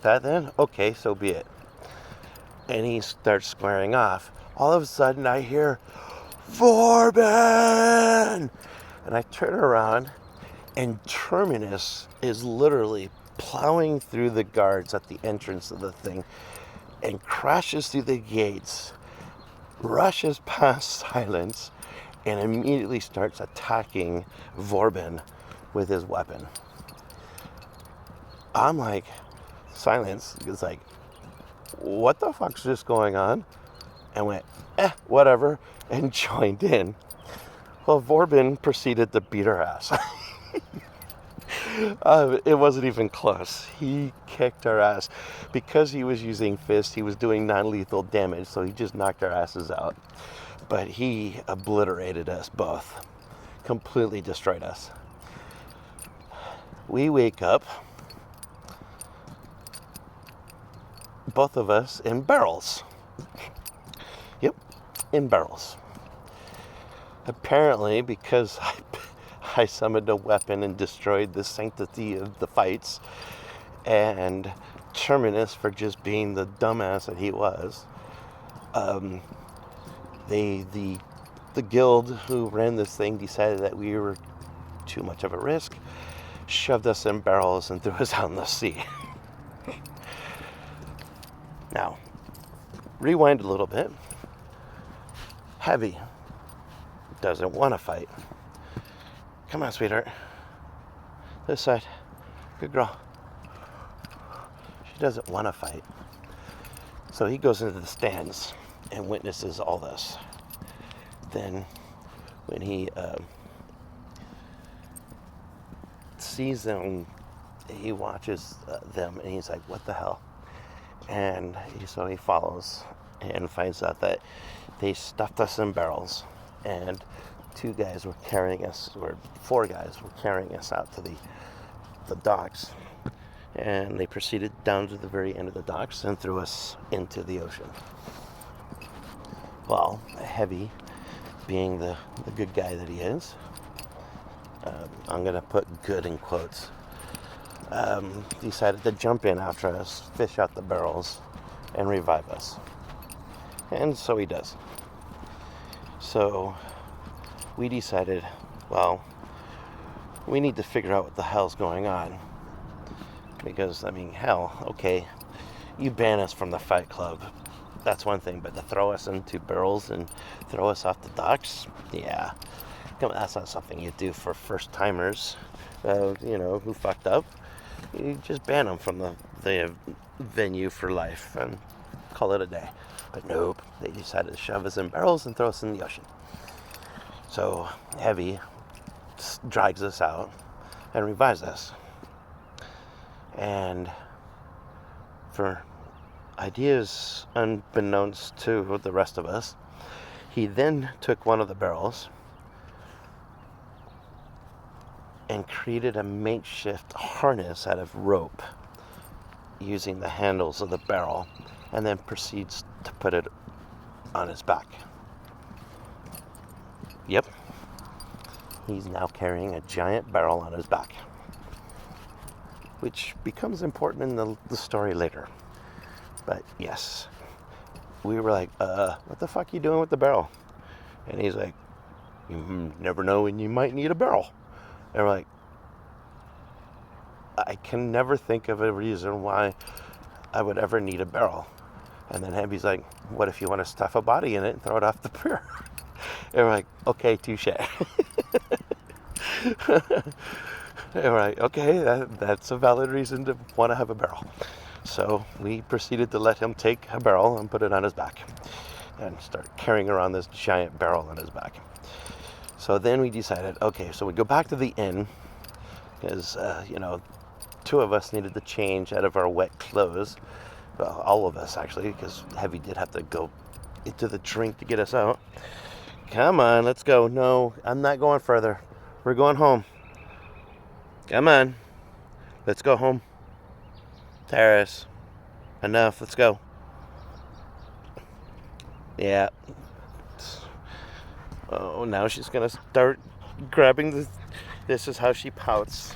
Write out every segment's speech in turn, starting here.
That then? Okay, so be it. And he starts squaring off. All of a sudden I hear, Vorben! And I turn around and Terminus is literally plowing through the guards at the entrance of the thing and crashes through the gates, rushes past Silence, and immediately starts attacking Vorben with his weapon. I'm like, Silence is like, what the fuck's just going on? And went, whatever, and joined in. Well, Vorben proceeded to beat her ass. It wasn't even close. He kicked our ass. Because he was using fists, he was doing non-lethal damage, so he just knocked our asses out. But he obliterated us both. Completely destroyed us. We wake up, both of us in barrels. Yep, in barrels. Apparently, because I summoned a weapon and destroyed the sanctity of the fights, and Terminus for just being the dumbass that he was, the guild who ran this thing decided that we were too much of a risk, shoved us in barrels and threw us out in the sea. Now, rewind a little bit. Heavy doesn't want to fight. Come on, sweetheart. This side. Good girl. She doesn't want to fight. So he goes into the stands and witnesses all this. Then, when he sees them, he watches them and he's like, what the hell? And so he follows and finds out that they stuffed us in barrels, and 4 guys were carrying us out to the docks, and they proceeded down to the very end of the docks and threw us into the ocean. Well, Heavy, being the good guy that he is, I'm gonna put good in quotes, decided to jump in after us, fish out the barrels, and revive us. And so he does. So we decided, well, we need to figure out what the hell's going on. Because, I mean, hell, okay, you ban us from the Fight Club, that's one thing, but to throw us into barrels and throw us off the docks, yeah, that's not something you do for first-timers, who fucked up. You just ban them from the venue for life and call it a day. But nope, they decided to shove us in barrels and throw us in the ocean. So Heavy drags us out and revives us. And for ideas unbeknownst to the rest of us, he then took one of the barrels and created a makeshift harness out of rope using the handles of the barrel, and then proceeds to put it on his back. Yep. He's now carrying a giant barrel on his back, which becomes important in the story later. But yes, we were like, what the fuck are you doing with the barrel? And he's like, you never know when you might need a barrel. And we're like, I can never think of a reason why I would ever need a barrel. And then Heavy's like, what if you want to stuff a body in it and throw it off the pier? And we're like, okay, touche. And we're like, okay, that's a valid reason to want to have a barrel. So we proceeded to let him take a barrel and put it on his back and start carrying around this giant barrel on his back. So then we decided, okay, so we go back to the inn because, 2 of us needed to change out of our wet clothes. Well, all of us, actually, because Heavy did have to go into the drink to get us out. Come on, let's go. No, I'm not going further. We're going home. Come on. Let's go home. Terrace. Enough, let's go. Yeah. Oh, now she's gonna start grabbing the... This is how she pouts.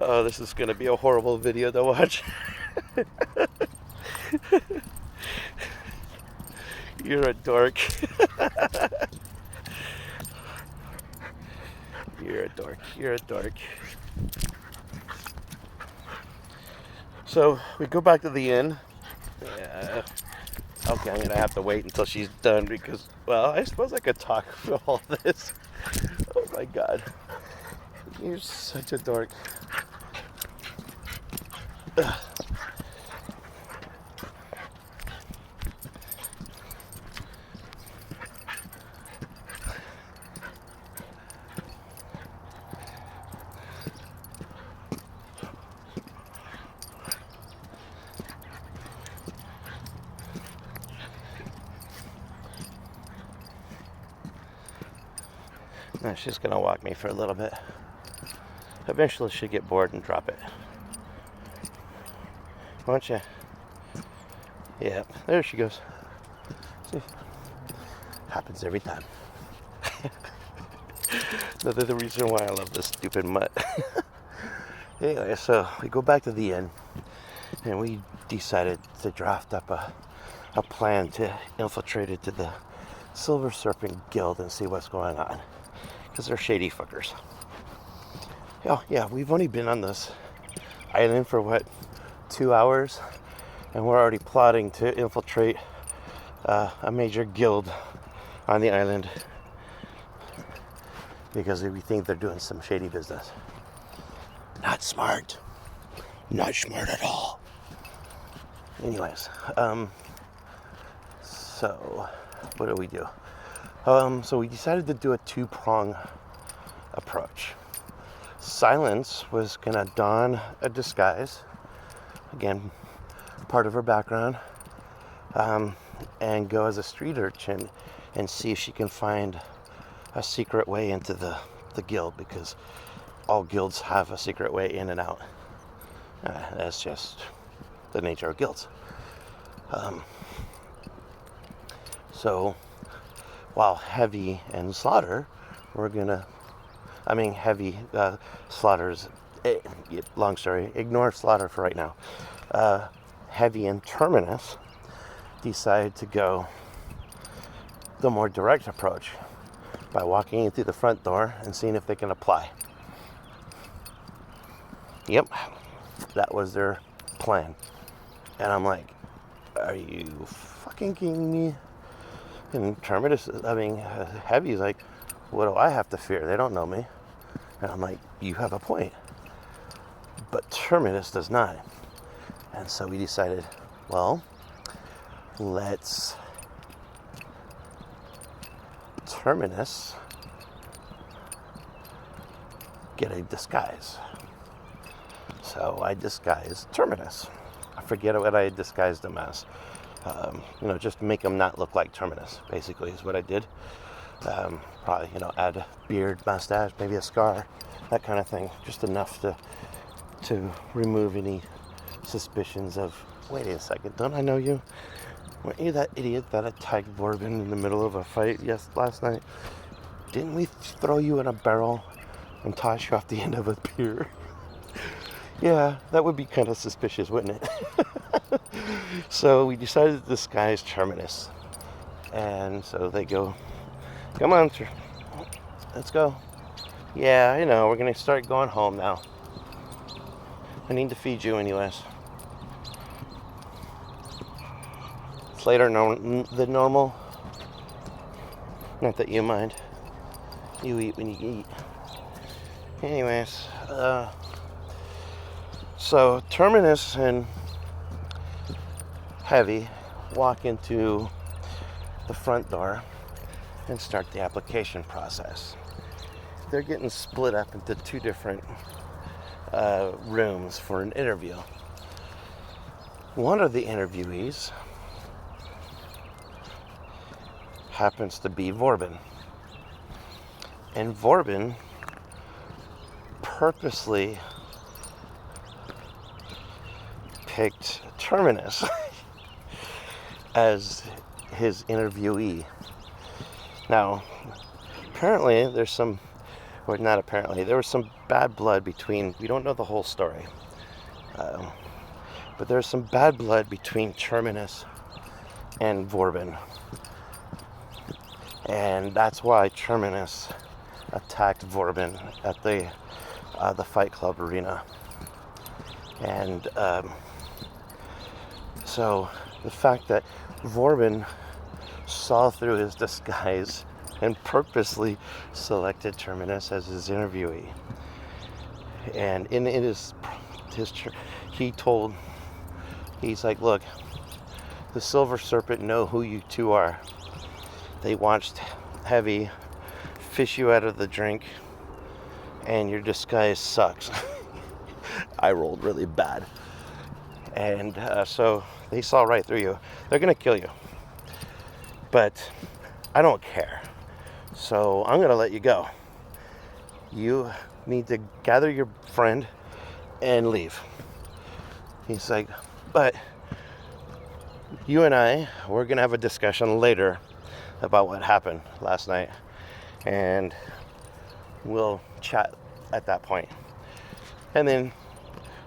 Oh, this is going to be a horrible video to watch. You're a dork. You're a dork. You're a dork. So we go back to the inn. Okay, I'm gonna have to wait until she's done because, well, I suppose I could talk for all this. Oh my god. You're such a dork. Ugh. She's gonna walk me for a little bit. Eventually she'll get bored and drop it. Won't you? Yeah, there she goes. See? Happens every time. Another reason why I love this stupid mutt. Anyway, so we go back to the inn and we decided to draft up a plan to infiltrate into the Silver Serpent Guild and see what's going on. Because they're shady fuckers. Oh, yeah, we've only been on this island for, 2 hours? And we're already plotting to infiltrate a major guild on the island. Because we think they're doing some shady business. Not smart. Not smart at all. Anyways, so what do we do? So we decided to do a two-prong approach. Silence was gonna don a disguise, again, part of her background, and go as a street urchin and see if she can find a secret way into the guild, because all guilds have a secret way in and out. That's just the nature of guilds. So while Heavy and Slaughter were gonna, Heavy, Slaughter's, long story, ignore Slaughter for right now. Heavy and Terminus decide to go the more direct approach by walking in through the front door and seeing if they can apply. Yep, that was their plan. And I'm like, are you fucking kidding me? And Terminus, Heavy's like, what do I have to fear? They don't know me. And I'm like, you have a point. But Terminus does not. And so we decided, well, let's Terminus get a disguise. So I disguised Terminus. I forget what I disguised him as. Just make him not look like Terminus, basically, is what I did. Probably, add a beard, mustache, maybe a scar, that kind of thing. Just enough to remove any suspicions of, wait a second, don't I know you? Weren't you that idiot that attacked Vorbin in the middle of a fight last night? Didn't we throw you in a barrel and toss you off the end of a pier? Yeah, that would be kind of suspicious, wouldn't it? So we decided to disguise Terminus. And so they go, come on, let's go. Yeah, I know, we're going to start going home now. I need to feed you anyways. It's later than normal. Not that you mind. You eat when you eat. Anyways, so Terminus and Heavy walk into the front door and start the application process. They're getting split up into two different rooms for an interview. One of the interviewees happens to be Vorbin. And Vorbin purposely picked Terminus as his interviewee. Now, apparently there's some or not apparently, there was some bad blood between, we don't know the whole story, but there's some bad blood between Terminus and Vorbin. And that's why Terminus attacked Vorbin at the Fight Club arena. And so the fact that Vorbin saw through his disguise and purposely selected Terminus as his interviewee. And in his he's like, look, the Silver Serpent know who you two are. They watched Heavy fish you out of the drink, and your disguise sucks. I rolled really bad. And so they saw right through you. They're gonna kill you. But I don't care. So I'm gonna let you go. You need to gather your friend and leave. He's like, but you and we're gonna have a discussion later about what happened last night, and we'll chat at that point. And then,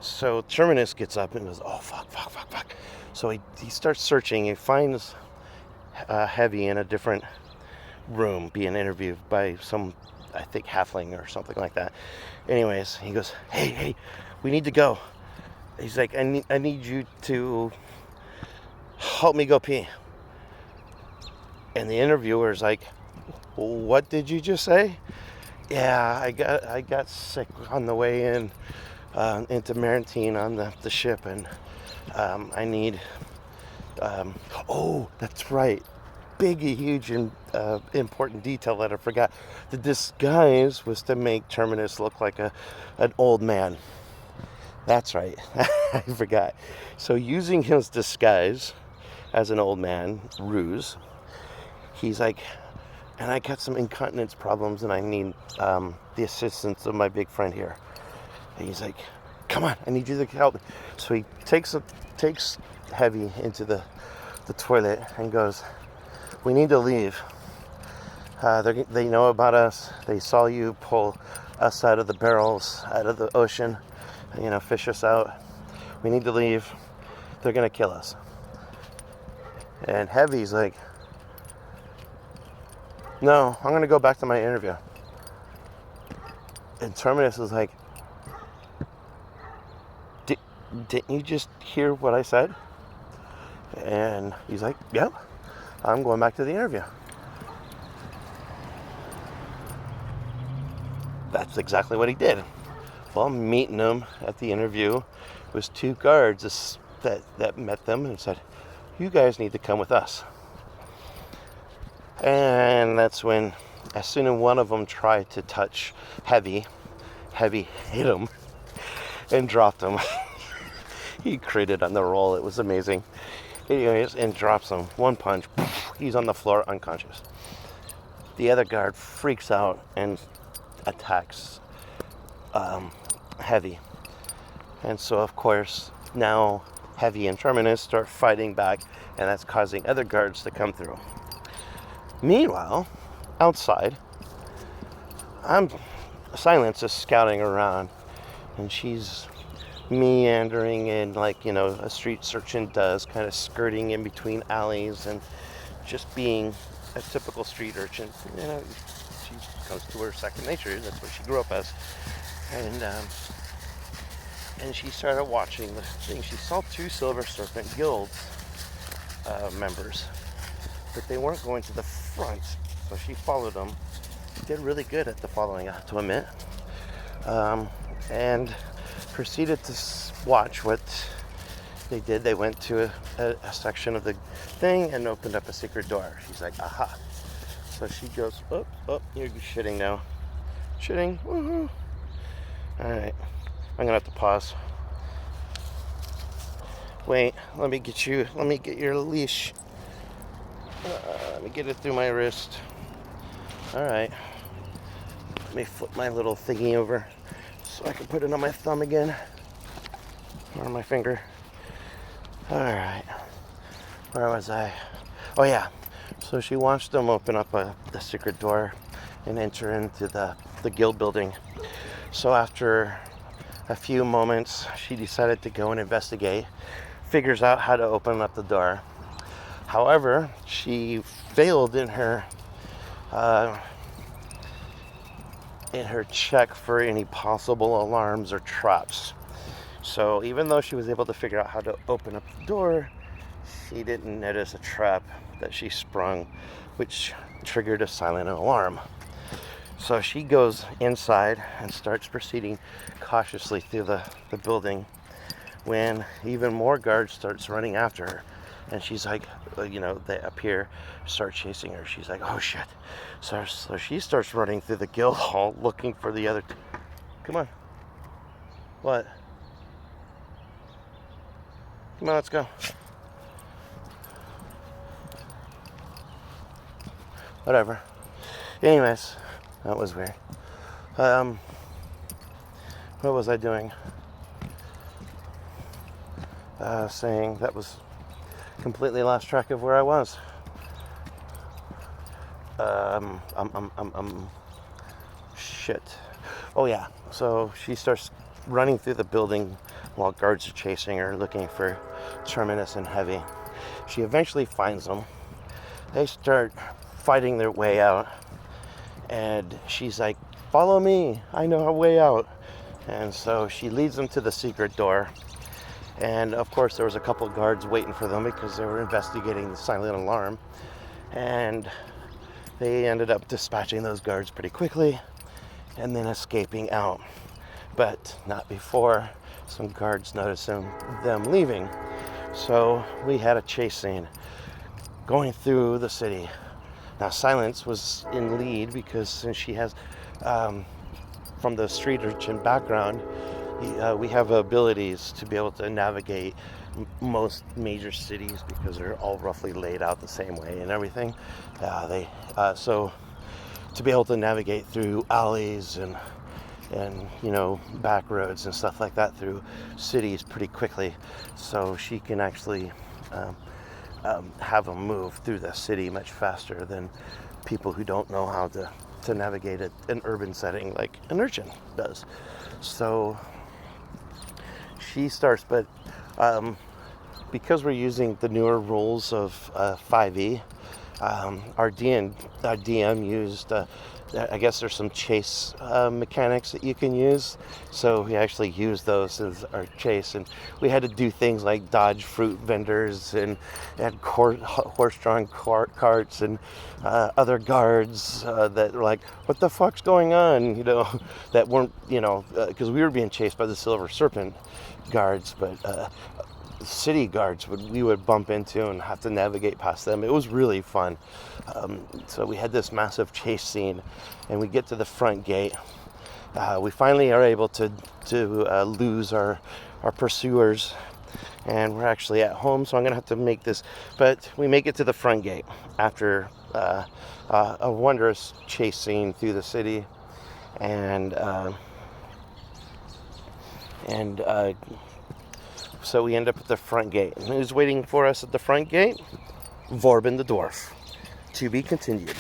so Terminus gets up and goes, oh, fuck. So he starts searching. He finds Heavy in a different room being interviewed by some, I think, halfling or something like that. Anyways, he goes, hey, we need to go. He's like, I need you to help me go pee. And the interviewer's like, what did you just say? Yeah, I got sick on the way into Maritime on the ship, and I need oh, that's right, big, huge, and important detail that I forgot. The disguise was to make Terminus look like an old man. That's right. I forgot. So using his disguise as an old man, ruse, he's like, and I got some incontinence problems, and I need the assistance of my big friend here. And he's like, come on, I need you to help me. So he takes Heavy into the toilet and goes, we need to leave. They know about us. They saw you pull us out of the barrels, out of the ocean, fish us out. We need to leave. They're gonna kill us. And Heavy's like, no, I'm gonna go back to my interview. And Terminus is like, didn't you just hear what I said? And he's like, yep, I'm going back to the interview. That's exactly what he did. Well, meeting him at the interview was two guards that met them and said, you guys need to come with us. And that's when, as soon as one of them tried to touch Heavy hit him and dropped him. He critted on the roll. It was amazing. Anyways, and drops him. One punch. He's on the floor unconscious. The other guard freaks out and attacks Heavy. And so, of course, now Heavy and Terminus start fighting back, and that's causing other guards to come through. Meanwhile, outside, Silence is scouting around, and she's meandering in like, a street urchin does, kind of skirting in between alleys and just being a typical street urchin. She comes to her second nature. That's what she grew up as. And she started watching the thing. She saw two Silver Serpent Guild members, but they weren't going to the front, so she followed them. Did really good at the following, I have to admit, and proceeded to watch what they did. They went to a section of the thing and opened up a secret door. She's like, aha. So she goes, oh, you're shitting now. Shitting, woohoo. All right, I'm gonna have to pause. Wait, let me get your leash. Let me get it through my wrist. All right. Let me flip my little thingy over so I can put it on my thumb again. Or on my finger. All right. Where was I? Oh, yeah. So she watched them open up the secret door and enter into the the guild building. So after a few moments, she decided to go and investigate, figures out how to open up the door. However, she failed in her check for any possible alarms or traps. So even though she was able to figure out how to open up the door, she didn't notice a trap that she sprung, which triggered a silent alarm. So she goes inside and starts proceeding cautiously through the building when even more guards starts running after her. And she's like, they appear, start chasing her. She's like, oh shit. So she starts running through the guild hall looking for the other. Come on. What? Come on, let's go. Whatever. Anyways, that was weird. What was I doing? Saying that was completely lost track of where I was. Shit. Oh yeah. So she starts running through the building while guards are chasing her, looking for Terminus and Heavy. She eventually finds them. They start fighting their way out, and she's like, follow me, I know a way out. And so she leads them to the secret door. And of course there was a couple of guards waiting for them because they were investigating the silent alarm, and they ended up dispatching those guards pretty quickly and then escaping out, but not before some guards noticed them leaving. So we had a chase scene going through the city. Now Silence was in lead because since she has from the street urchin background, we have abilities to be able to navigate most major cities because they're all roughly laid out the same way and everything. So to be able to navigate through alleys and back roads and stuff like that through cities pretty quickly, so she can actually have them move through the city much faster than people who don't know how to navigate an urban setting like an urchin does. So she starts, but because we're using the newer rules of 5e, our DM used, I guess there's some chase mechanics that you can use. So we actually used those as our chase, and we had to do things like dodge fruit vendors and horse-drawn carts and other guards that were like, what the fuck's going on? That weren't, because we were being chased by the Silver Serpent guards, but city guards we would bump into and have to navigate past them. It was really fun. So we had this massive chase scene, and we get to the front gate. We finally are able to lose our pursuers, and we're actually at home, so I'm gonna have to make this, but we make it to the front gate after a wondrous chase scene through the city, and so we end up at the front gate. And who's waiting for us at the front gate? Vorben the dwarf. To be continued.